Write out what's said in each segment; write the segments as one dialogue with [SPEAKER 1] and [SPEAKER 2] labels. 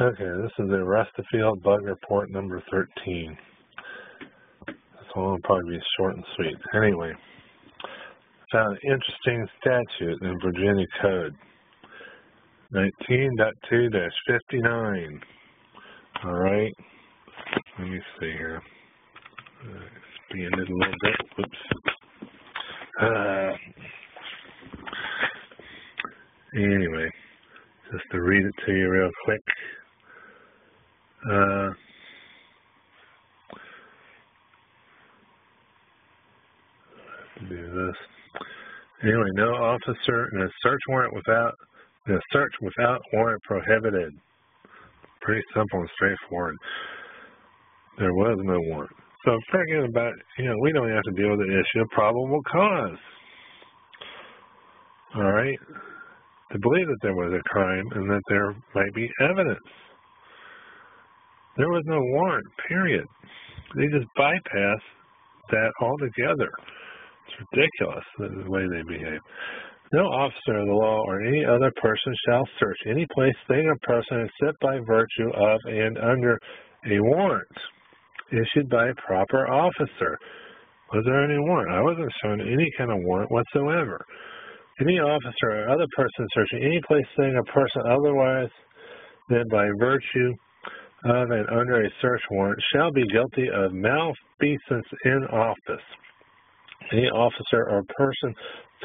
[SPEAKER 1] Okay, this is the Restafield bug report number 13. This one will probably be short and sweet. Anyway, found an interesting statute in Virginia Code 19.2-59. All right, let me see here. Expand it a little bit. Whoops. Anyway, just to read it to you real quick. Do this. Anyway, no officer in a search without warrant prohibited. Pretty simple and straightforward. There was no warrant. So forget about, we don't have to deal with the issue of probable cause. All right? To believe that there was a crime and that there might be evidence. There was no warrant, period. They just bypass that altogether. It's ridiculous the way they behave. No officer of the law or any other person shall search any place, thing, or person except by virtue of and under a warrant issued by a proper officer. Was there any warrant? I wasn't shown any kind of warrant whatsoever. Any officer or other person searching any place, thing, or person otherwise than by virtue of and under a search warrant shall be guilty of malfeasance in office. Any officer or person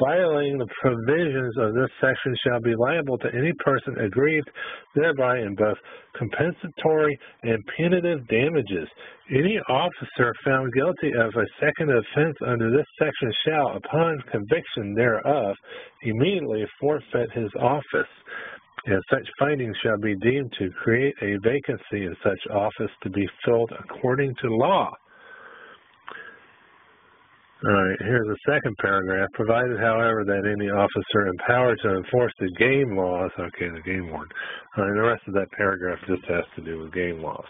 [SPEAKER 1] violating the provisions of this section shall be liable to any person aggrieved thereby in both compensatory and punitive damages. Any officer found guilty of a second offense under this section shall, upon conviction thereof, immediately forfeit his office, and such findings shall be deemed to create a vacancy in such office to be filled according to law. All right, here's the second paragraph. Provided, however, that any officer empowered to enforce the game laws, okay, the game warrant. All right, the rest of that paragraph just has to do with game laws.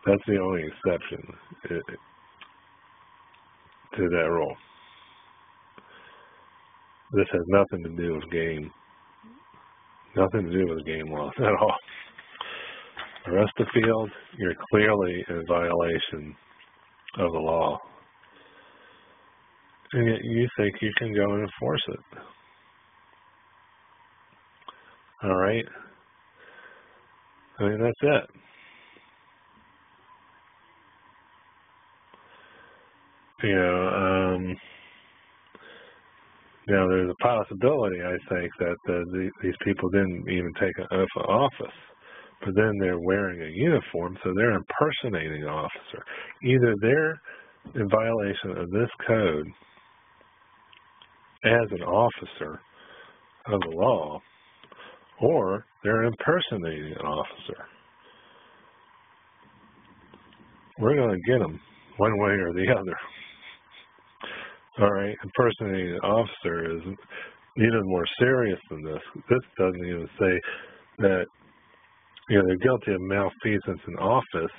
[SPEAKER 1] That's the only exception to that rule. This has nothing to do with game laws at all. The rest of the field, you're clearly in violation of the law. And yet you think you can go and enforce it. All right? I mean, that's it. Now there's a possibility, I think, that these people didn't even take an oath of office. But then they're wearing a uniform, so they're impersonating an officer. Either they're in violation of this code as an officer of the law, or they're impersonating an officer. We're going to get them one way or the other. All right, impersonating an officer is even more serious than this. This doesn't even say that they're guilty of malfeasance in office,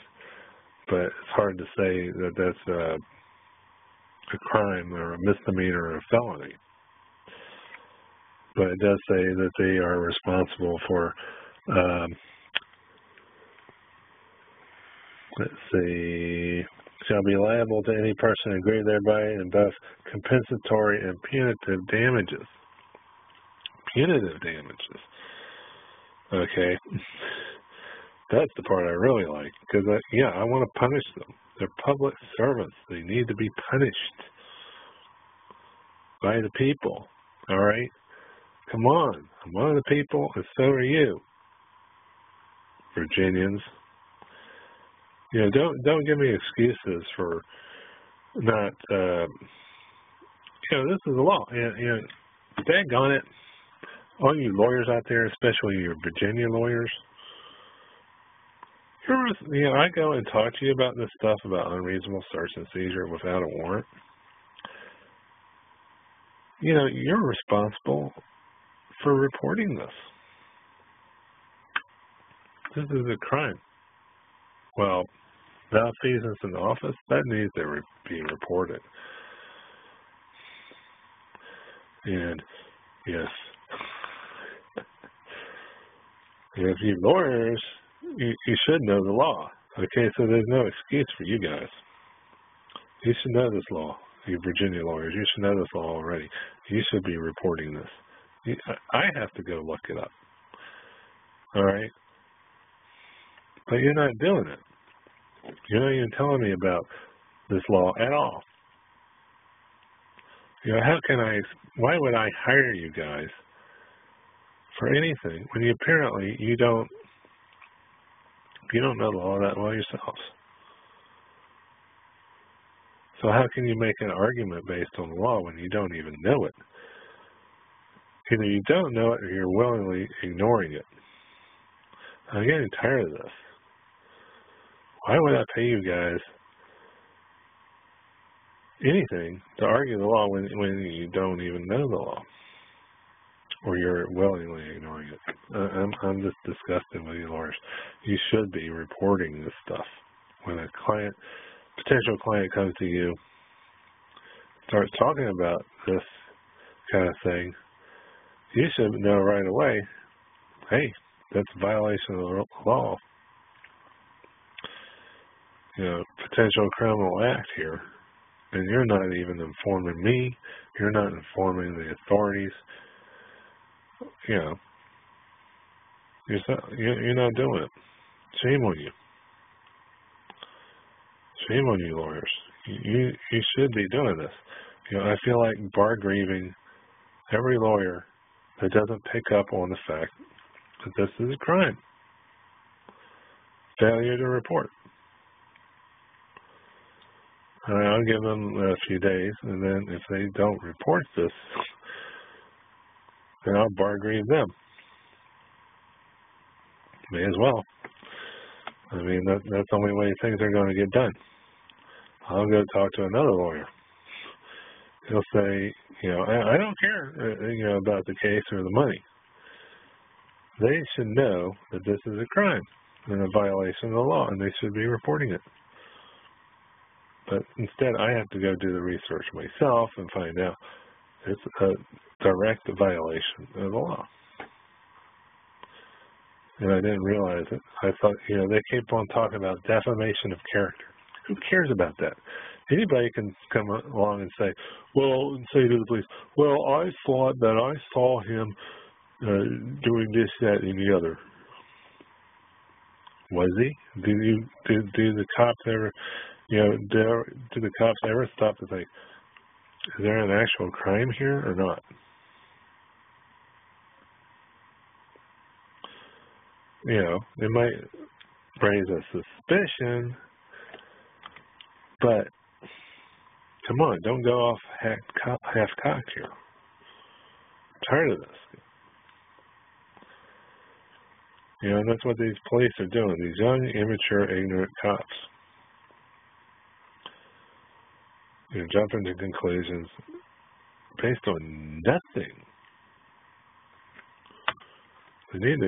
[SPEAKER 1] but it's hard to say that that's a crime or a misdemeanor or a felony. But it does say that they are responsible for, shall be liable to any person aggrieved thereby in both compensatory and punitive damages. Punitive damages. Okay. That's the part I really like, because, I want to punish them. They're public servants. They need to be punished by the people, all right? Come on. I'm one of the people, and so are you, Virginians. Don't give me excuses for not, this is the law. Daggone it. All you lawyers out there, especially your Virginia lawyers, I go and talk to you about this stuff about unreasonable search and seizure without a warrant. You're responsible for reporting this. This is a crime. Well, malfeasance in office, that needs to be reported. And Yes. If you lawyers, you should know the law. Okay, so there's no excuse for you guys. You should know this law. You Virginia lawyers, you should know this law already. You should be reporting this. I have to go look it up. All right? But you're not doing it. You're not even telling me about this law at all. Why would I hire you guys for anything when you don't know the law that well yourselves? So how can you make an argument based on the law when you don't even know it? Either you don't know it or you're willingly ignoring it. I'm getting tired of this. Why would I pay you guys anything to argue the law when you don't even know the law? Or you're willingly ignoring it? I'm just disgusted with you lawyers. You should be reporting this stuff. When a potential client comes to you, starts talking about this kind of thing, you should know right away, hey, that's a violation of the law. Potential criminal act here. And you're not even informing me. You're not informing the authorities. You're not doing it. Shame on you. Shame on you, lawyers. You should be doing this. I feel like bar grieving every lawyer that doesn't pick up on the fact that this is a crime. Failure to report. I'll give them a few days, and then if they don't report this, then I'll bar grieve them. May as well. I mean, that's the only way things are going to get done. I'll go talk to another lawyer. He'll say, I don't care, about the case or the money. They should know that this is a crime and a violation of the law, and they should be reporting it. But instead, I have to go do the research myself and find out it's a direct violation of the law. And I didn't realize it. I thought, they keep on talking about defamation of character. Who cares about that? Anybody can come along and say, say to the police, I thought that I saw him doing this, that, and the other. Was he? Do the cops ever, do the cops ever stop to think, is there an actual crime here or not? It might raise a suspicion, but come on, don't go off half-cocked here. I'm tired of this. And that's what these police are doing, these young, immature, ignorant cops. Jumping to conclusions based on nothing. They need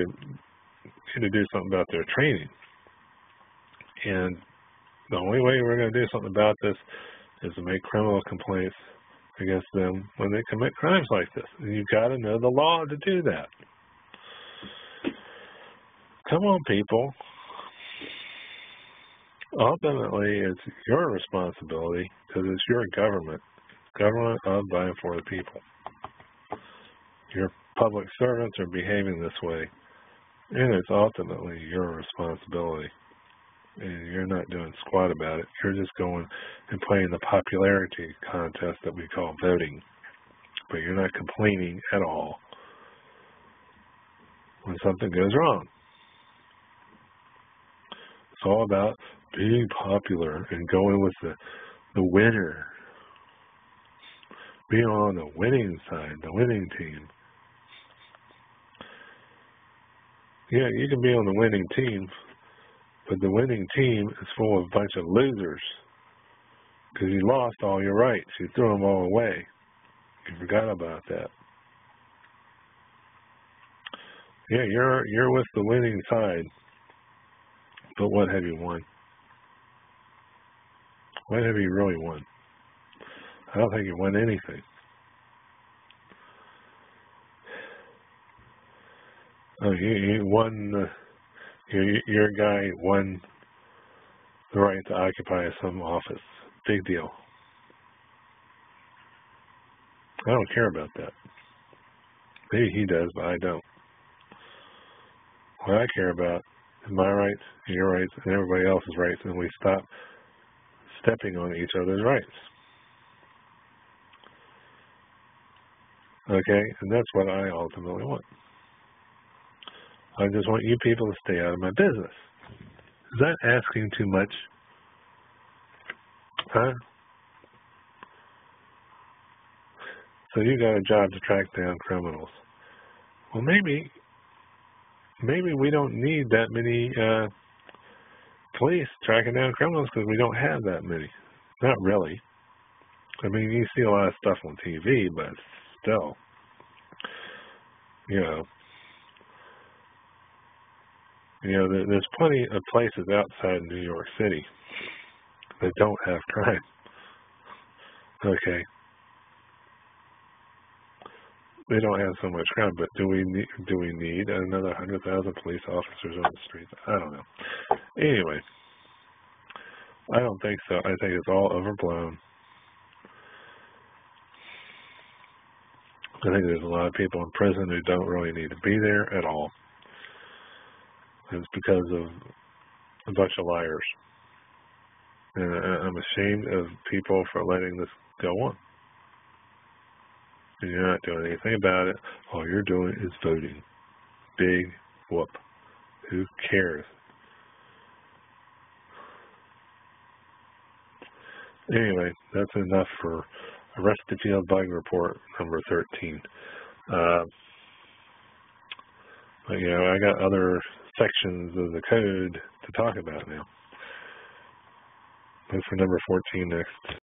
[SPEAKER 1] to do something about their training. And the only way we're going to do something about this is to make criminal complaints against them when they commit crimes like this. And you've got to know the law to do that. Come on, people. Ultimately, it's your responsibility because it's your government of, by, and for the people. Your public servants are behaving this way, and it's ultimately your responsibility. And you're not doing squat about it. You're just going and playing the popularity contest that we call voting. But you're not complaining at all when something goes wrong. It's all about being popular and going with the winner. Being on the winning side, the winning team. Yeah, you can be on the winning team, but the winning team is full of a bunch of losers because you lost all your rights. You threw them all away. You forgot about that. Yeah, you're with the winning side, but what have you won? What have you really won? I don't think you won anything. Oh, you won, your guy won the right to occupy some office. Big deal. I don't care about that. Maybe he does, but I don't. What I care about is my rights, your rights, and everybody else's rights, and we stop stepping on each other's rights. Okay? And that's what I ultimately want. I just want you people to stay out of my business. Is that asking too much? Huh? So you got a job to track down criminals. Well, maybe we don't need that many police tracking down criminals because we don't have that many. Not really. I mean, you see a lot of stuff on TV, but still, you know, there's plenty of places outside New York City that don't have crime. Okay. They don't have so much crime, but do we need another 100,000 police officers on the streets? I don't know. Anyway, I don't think so. I think it's all overblown. I think there's a lot of people in prison who don't really need to be there at all. It's because of a bunch of liars. And I'm ashamed of people for letting this go on. And you're not doing anything about it. All you're doing is voting. Big whoop. Who cares? Anyway, that's enough for Arrested Field Bug Report number 13. But, I got other sections of the code to talk about now. That's for number 14 next.